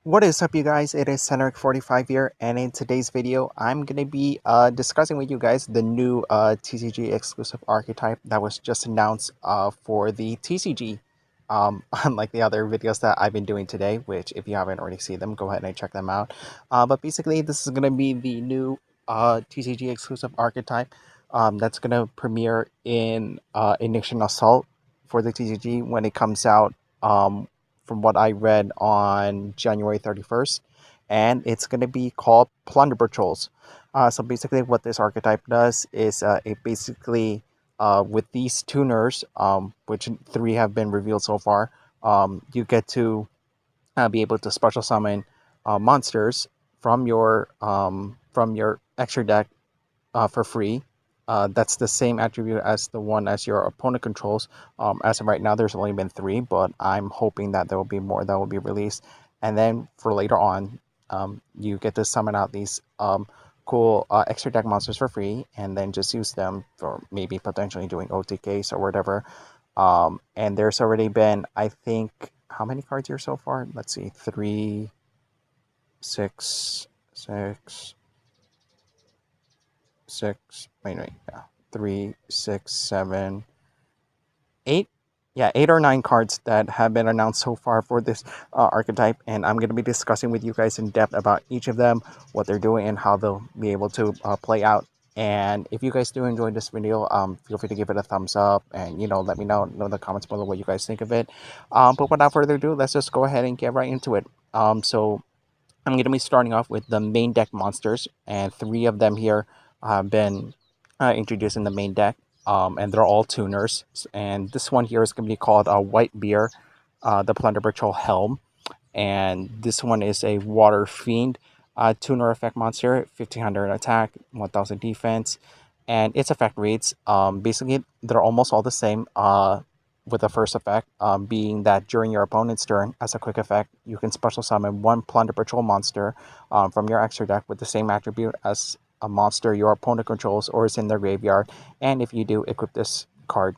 What is up, you guys? It is Cedric45 here, and in today's video, I'm going to be discussing with you guys the new TCG Exclusive Archetype that was just announced for the TCG. Unlike the other videos that I've been doing today, which if you haven't already seen them, go ahead and check them out. But basically, this is going to be the new TCG Exclusive Archetype that's going to premiere in Ignition Assault for the TCG when it comes out. From what I read on January 31st, and it's going to be called Plunder Patrols. So basically, what this archetype does is it basically, with these tuners, which three have been revealed so far, you get to be able to special summon monsters from your extra deck for free. That's the same attribute as the one as your opponent controls. As of right now, there's only been three, but I'm hoping that there will be more that will be released. And then for later on, you get to summon out these cool extra deck monsters for free, and then just use them for maybe potentially doing OTKs or whatever. And there's already been, I think, how many cards here so far? Let's see, 3, 6, 6, 6, wait, yeah, 3, 6, 7, 8. Yeah, 8 or 9 cards that have been announced so far for this archetype, and I'm going to be discussing with you guys in depth about each of them, what they're doing, and how they'll be able to play out. And if you guys do enjoy this video, feel free to give it a thumbs up, and let me know in the comments below what you guys think of it. But without further ado, let's just go ahead and get right into it. So I'm going to be starting off with the main deck monsters, and 3 of them here have been introduced in the main deck, and they're all tuners. And this one here is going to be called White Beer, the Plunder Patrol Helm. And this one is a Water Fiend tuner effect monster, 1500 attack, 1000 defense. And its effect reads, basically, they're almost all the same. With the first effect being that during your opponent's turn, as a quick effect, you can special summon 1 Plunder Patrol monster from your extra deck with the same attribute as a monster your opponent controls or is in their graveyard, and if you do, equip this card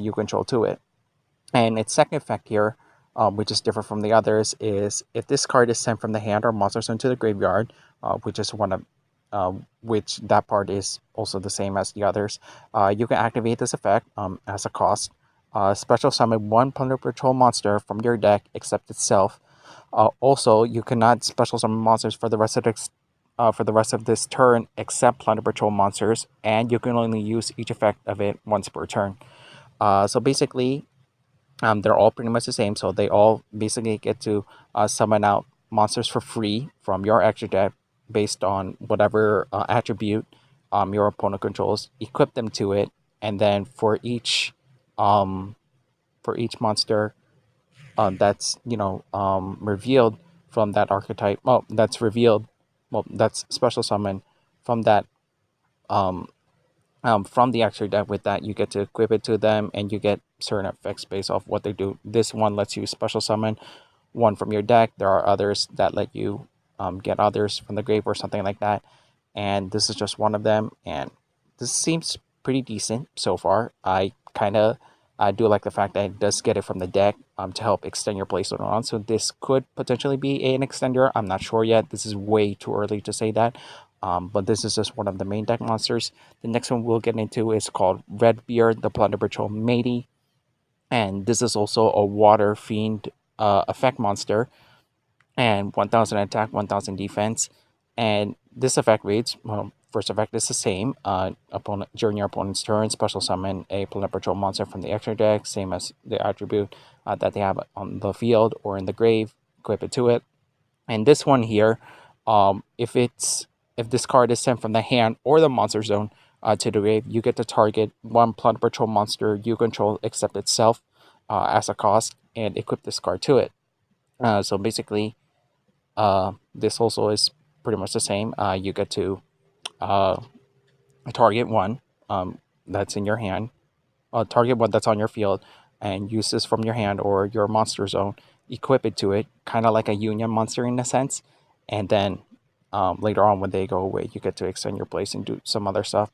you control to it. And its second effect here, which is different from the others, is if this card is sent from the hand or monster zone to the graveyard, which is one of which that part is also the same as the others, you can activate this effect as a cost. Special summon 1 Plunder Patrol monster from your deck except itself. Also, you cannot special summon monsters for the rest of this turn except Plunder Patrol monsters, and you can only use each effect of it once per turn. So basically, they're all pretty much the same. So they all basically get to summon out monsters for free from your extra deck based on whatever attribute your opponent controls. Equip them to it, and then for each monster that's revealed from that archetype, that's special summon from that from the extra deck. With that, you get to equip it to them, and you get certain effects based off what they do. This one lets you special summon 1 from your deck. There are others that let you get others from the grave or something like that, and this is just one of them. And this seems pretty decent so far. I do like the fact that it does get it from the deck to help extend your play later on. So this could potentially be an extender. I'm not sure yet. This is way too early to say that. But this is just one of the main deck monsters. The next one we'll get into is called Redbeard, the Plunder Patrol Matey. And this is also a Water Fiend effect monster. And 1000 attack, 1000 defense. And this effect reads, well, first effect is the same. During your opponent's turn, special summon a Plunder Patrol monster from the extra deck, same as the attribute that they have on the field or in the grave. Equip it to it. And this one here, if this card is sent from the hand or the monster zone to the grave, you get to target 1 Plunder Patrol monster you control except itself as a cost, and equip this card to it. So basically, this also is pretty much the same. You get to target 1 that's in your hand, target 1 that's on your field, and use this from your hand or your monster zone. Equip it to it, kind of like a union monster in a sense, and then later on when they go away, you get to extend your place and do some other stuff.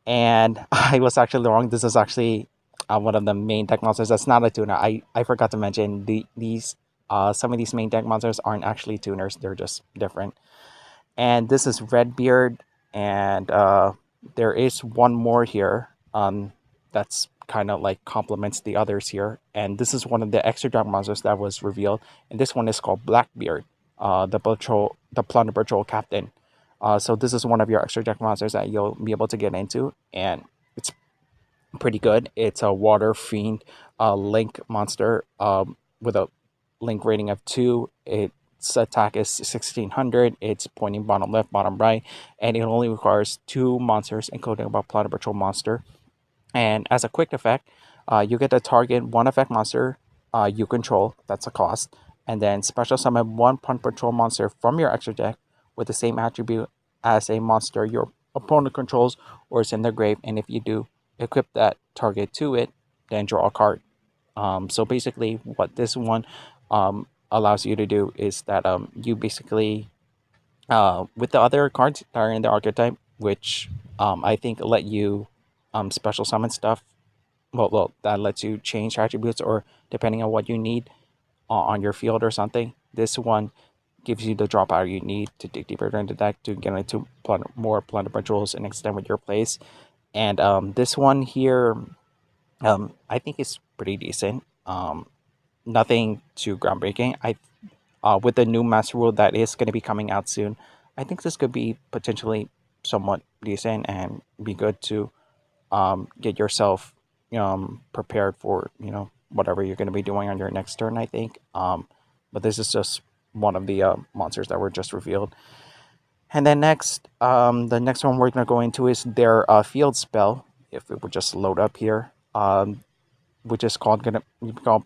And I was actually wrong. This is actually one of the main deck monsters. That's not a tuner. I forgot to mention these Some of these main deck monsters aren't actually tuners, they're just different. And this is Redbeard, and there is one more here that's kind of like complements the others here. And this is one of the extra dark monsters that was revealed, and this one is called Blackbeard, the Plunder Patrol captain. So this is one of your extra deck monsters that you'll be able to get into, and it's pretty good. It's a water fiend link monster with a link rating of 2. Its attack is 1600. It's pointing bottom left, bottom right, and it only requires 2 monsters, including a Plunder Patrol monster. And as a quick effect, you get to target one effect monster you control. That's a cost. And then special summon one Plunder Patrol monster from your extra deck with the same attribute as a monster your opponent controls or is in the grave. And if you do, equip that target to it, then draw a card. So basically, what this one allows you to do is that you basically, with the other cards that are in the archetype, which I think let you special summon stuff. Well, that lets you change attributes or depending on what you need on your field or something. This one gives you the drop power you need to dig deeper into the deck to get into more Plunder Patrols and extend with your plays. And this one here, I think is pretty decent. Nothing too groundbreaking. With the new master rule that is going to be coming out soon, I think this could be potentially somewhat decent and be good to get yourself prepared for whatever you're going to be doing on your next turn. I think, but this is just one of the monsters that were just revealed. And then next, the next one we're going to go into is their field spell. If it would just load up here, which is called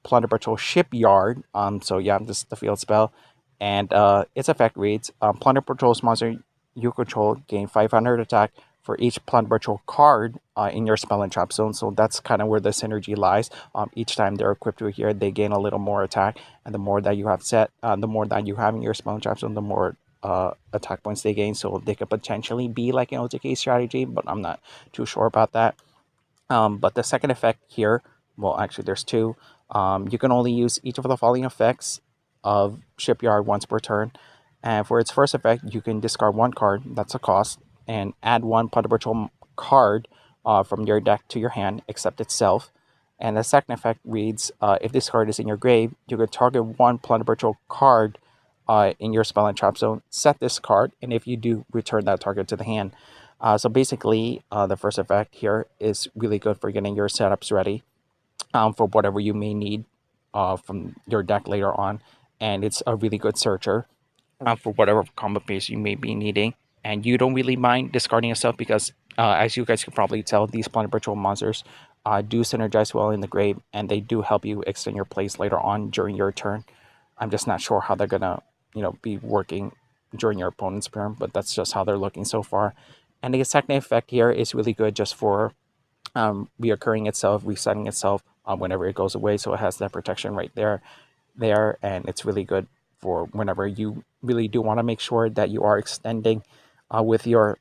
Plunder Patrol Shipyard. So yeah, this is the field spell, and its effect reads: Plunder Patrol's monster you control gain 500 attack for each Plunder Patrol card in your spell and trap zone. So that's kind of where the synergy lies. Each time they're equipped with here, they gain a little more attack, and the more that you have set, the more that you have in your spell and trap zone, the more attack points they gain. So they could potentially be like an OTK strategy, but I'm not too sure about that. But the second effect here, well, actually, there's 2. You can only use each of the following effects of Shipyard once per turn. And for its first effect, you can discard 1 card, that's a cost, and add 1 Plunder Patrol card from your deck to your hand, except itself. And the second effect reads, if this card is in your grave, you can target 1 Plunder Patrol card in your spell and trap zone, set this card, and if you do, return that target to the hand. So basically, the first effect here is really good for getting your setups ready for whatever you may need from your deck later on. And it's a really good searcher for whatever combo piece you may be needing. And you don't really mind discarding yourself because, as you guys can probably tell, these Plunder Patrol monsters do synergize well in the grave, and they do help you extend your plays later on during your turn. I'm just not sure how they're gonna, be working during your opponent's turn, but that's just how they're looking so far. And the second effect here is really good just for reoccurring itself, resetting itself whenever it goes away. So it has that protection right there, and it's really good for whenever you really do want to make sure that you are extending with your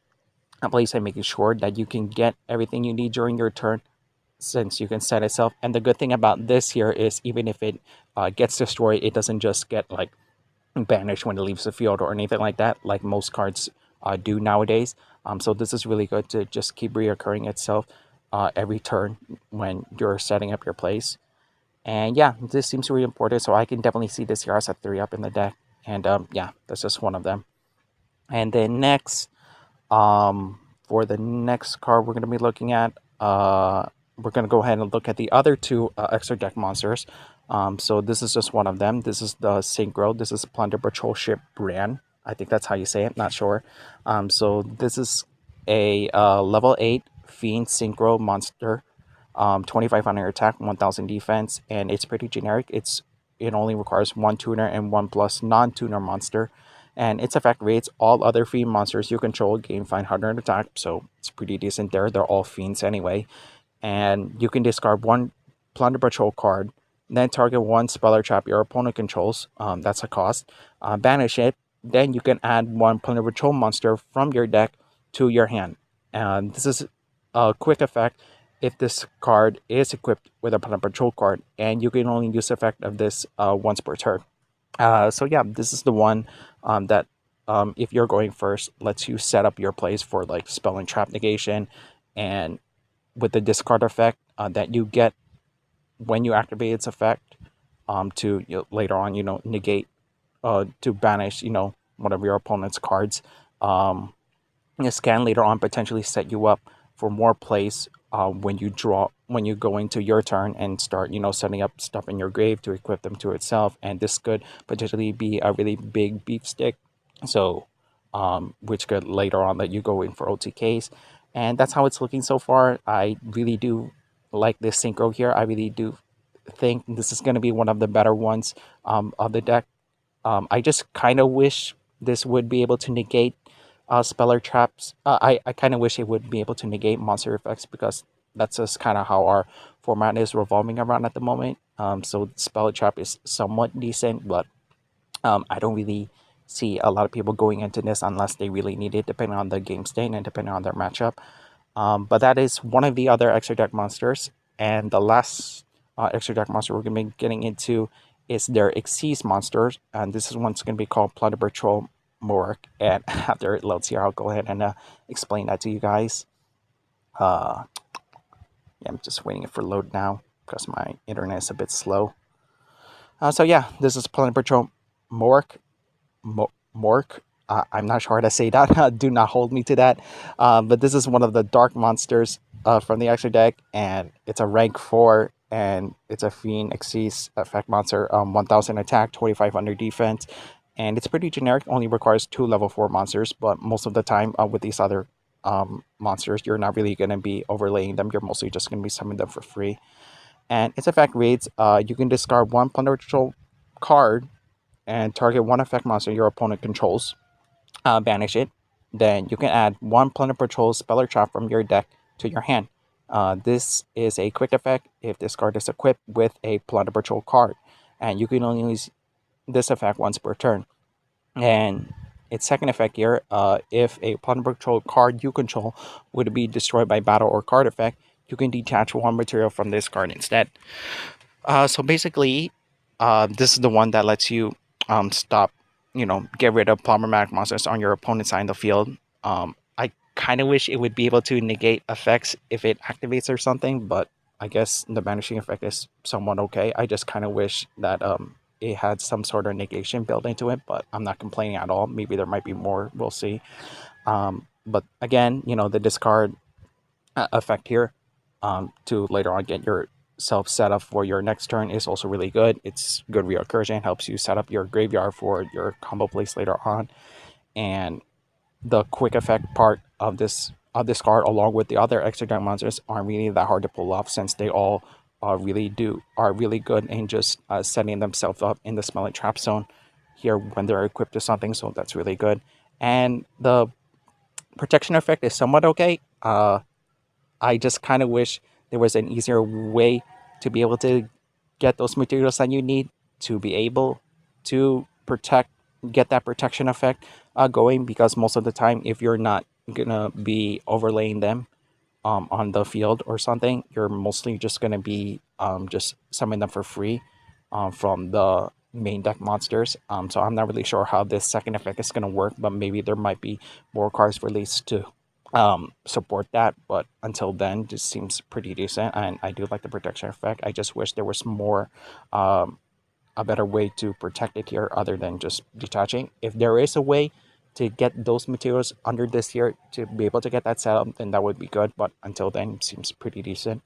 plays and making sure that you can get everything you need during your turn, since you can set itself. And the good thing about this here is even if it gets destroyed, it doesn't just get like banished when it leaves the field or anything like that, like most cards do nowadays. So this is really good to just keep reoccurring itself every turn when you're setting up your plays. And yeah, this seems really important, so I can definitely see this here as a 3-up in the deck. And yeah, that's just one of them. And then next, for the next card we're going to be looking at, we're going to go ahead and look at the other 2 extra deck monsters. So this is just one of them. This is the Synchro. This is Plunder Patrol Ship Brand. I think that's how you say it, not sure. So this is a level 8 Fiend Synchro monster. 2500 attack, 1000 defense, and it's pretty generic. It only requires 1 tuner and 1 plus non-tuner monster. And its effect rates all other fiend monsters you control gain 500 attack, so it's pretty decent there. They're all fiends anyway. And you can discard 1 Plunder Patrol card, then target 1 spell or trap your opponent controls. That's a cost. Banish it. Then you can add 1 Plunder Patrol monster from your deck to your hand. And this is a quick effect if this card is equipped with a Plunder Patrol card, and you can only use the effect of this once per turn. So yeah, this is the one that if you're going first, lets you set up your plays for like spell and trap negation, and with the discard effect that you get when you activate its effect, to later on negate, to banish one of your opponent's cards. Um, this can later on potentially set you up for more plays when you go into your turn and start setting up stuff in your grave to equip them to itself, and this could potentially be a really big beef stick. So which could later on let you go in for OTKs, and that's how it's looking so far. I really do like this synchro here. I really do think this is going to be one of the better ones of the deck. I just kind of wish this would be able to negate speller traps. I kind of wish it would be able to negate monster effects, because that's just kind of how our format is revolving around at the moment. So speller trap is somewhat decent, but I don't really see a lot of people going into this unless they really need it, depending on the game state and depending on their matchup. But that is one of the other extra deck monsters. And the last extra deck monster we're going to be getting into is their Xyz monsters. And this is one's going to be called Plunder Patrol Mork. And after it loads here, I'll go ahead and explain that to you guys. Yeah, I'm just waiting for load now because my internet is a bit slow. So yeah, this is Plunder Patrol Mork. Mork. I'm not sure how to say that. Do not hold me to that. But this is one of the dark monsters from the extra deck, and it's a rank 4, and it's a Fiend Xyz effect monster. 1000 attack, 2500 defense, and it's pretty generic. Only requires 2 level 4 monsters, but most of the time with these other monsters, you're not really going to be overlaying them. You're mostly just going to be summoning them for free. And its effect reads: you can discard 1 Plunder Patrol card and target 1 effect monster your opponent controls, banish it. Then you can add 1 Plunder Patrol Speller Trap from your deck to your hand. This is a quick effect if this card is equipped with a Plunder Patrol card, and you can only use this effect once per turn. And its second effect here, if a Plunder Patrol card you control would be destroyed by battle or card effect, you can detach 1 material from this card instead. So basically, this is the one that lets you stop, get rid of problematic monsters on your opponent's side of the field. I kind of wish it would be able to negate effects if it activates or something, but I guess the banishing effect is somewhat okay. I just kind of wish that it had some sort of negation built into it, but I'm not complaining at all. Maybe there might be more. We'll see. But again, the discard effect here to later on get yourself set up for your next turn is also really good. It's good recursion, helps you set up your graveyard for your combo plays later on, and the quick effect part of this card, along with the other extra deck monsters, aren't really that hard to pull off, since they all are really good in just setting themselves up in the smell and trap zone here when they're equipped to something. So that's really good, and the protection effect is somewhat okay. I just kind of wish there was an easier way to be able to get those materials that you need to be able to get that protection effect going, because most of the time, if you're not gonna be overlaying them on the field or something, you're mostly just gonna be just summoning them for free from the main deck monsters. So I'm not really sure how this second effect is gonna work, but maybe there might be more cards released to support that. But until then, this seems pretty decent, and I do like the protection effect. I just wish there was more a better way to protect it here other than just detaching. If there is a way to get those materials under this here to be able to get that set up, then that would be good. But until then, it seems pretty decent.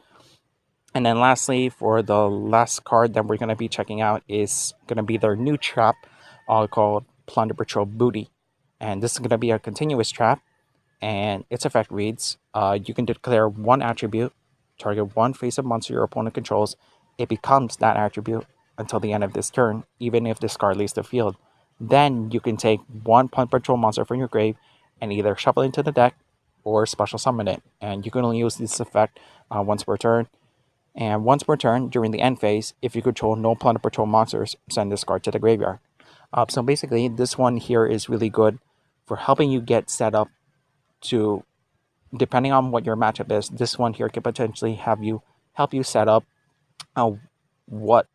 And then lastly, for the last card that we're going to be checking out is going to be their new trap called Plunder Patrol Booty. And this is going to be a continuous trap, and its effect reads: you can declare 1 attribute, target 1 face-up monster your opponent controls. It becomes that attribute until the end of this turn, even if this card leaves the field. Then you can take 1 Plunder Patrol monster from your grave and either shuffle it into the deck or special summon it. And you can only use this effect once per turn. And once per turn, during the end phase, if you control no Plunder Patrol monsters, send this card to the graveyard. So basically, this one here is really good for helping you get set up to, depending on what your matchup is, this one here could potentially help you set up what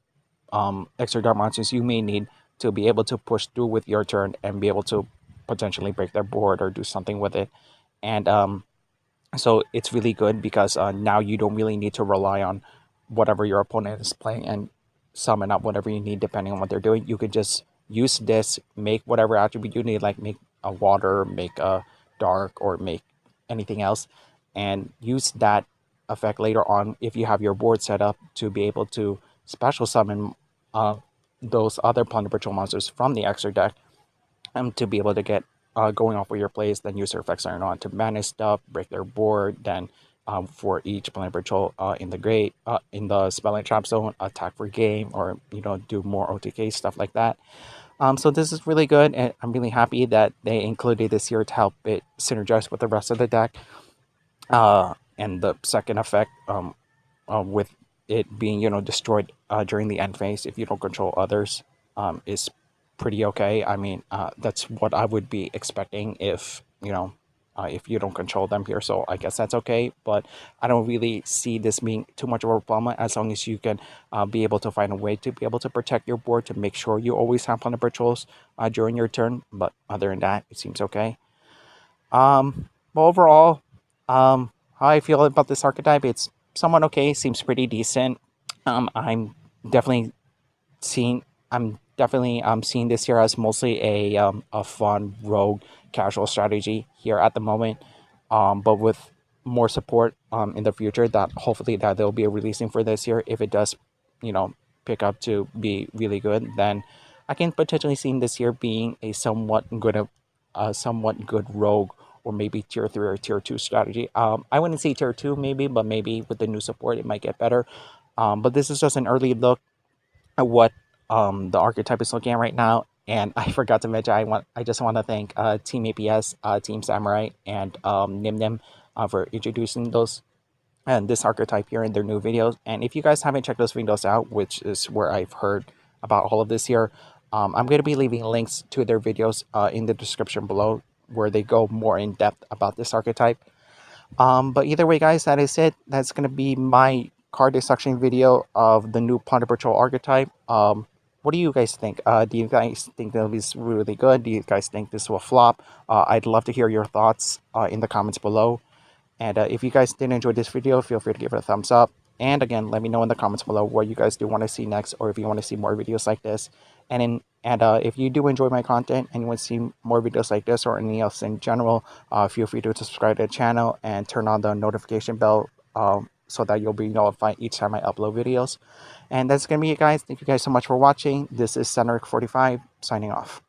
extra dark monsters you may need to be able to push through with your turn and be able to potentially break their board or do something with it. And so it's really good because now you don't really need to rely on whatever your opponent is playing and summon up whatever you need depending on what they're doing. You could just use this, make whatever attribute you need, like make a water, make a dark, or make anything else, and use that effect later on if you have your board set up to be able to special summon those other Plunder Patrol monsters from the extra deck, to be able to get going off with your plays, then use their effects later on to manage stuff, break their board, then for each Plunder Patrol in the spell and trap zone, attack for game, or do more OTK stuff like that. So this is really good, and I'm really happy that they included this here to help it synergize with the rest of the deck. And the second effect, with it being destroyed during the end phase if you don't control others, is pretty okay. I mean, that's what I would be expecting if you don't control them here. So I guess that's okay, but I don't really see this being too much of a problem as long as you can be able to find a way to be able to protect your board to make sure you always have Plunder Patrols during your turn. But other than that, it seems okay. But overall, how I feel about this archetype, it's somewhat okay. Seems pretty decent. I'm definitely seeing this here as mostly a fun rogue casual strategy here at the moment, but with more support in the future that hopefully that they'll be releasing for this year. If it does pick up to be really good, then I can potentially see this year being a somewhat good rogue, or maybe tier 3 or tier 2 strategy. I wouldn't say tier 2 maybe, but maybe with the new support it might get better. But this is just an early look at what the archetype is looking at right now. And I forgot to mention, I just want to thank Team APS, Team Samurai, and Nim Nim for introducing this archetype here in their new videos. And if you guys haven't checked those videos out, which is where I've heard about all of this here, I'm going to be leaving links to their videos in the description below, where they go more in depth about this archetype. But either way, guys, that is it. That's going to be my card dissection video of the new Plunder Patrol archetype. What do you guys think? Do you guys think that is really good? Do you guys think this will flop? I'd love to hear your thoughts in the comments below. And if you guys did enjoy this video, feel free to give it a thumbs up. And again, let me know in the comments below what you guys do want to see next, or if you want to see more videos like this. And if you do enjoy my content and you want to see more videos like this or anything else in general, feel free to subscribe to the channel and turn on the notification bell so that you'll be notified each time I upload videos. And that's going to be it, guys. Thank you guys so much for watching. This is Center45 signing off.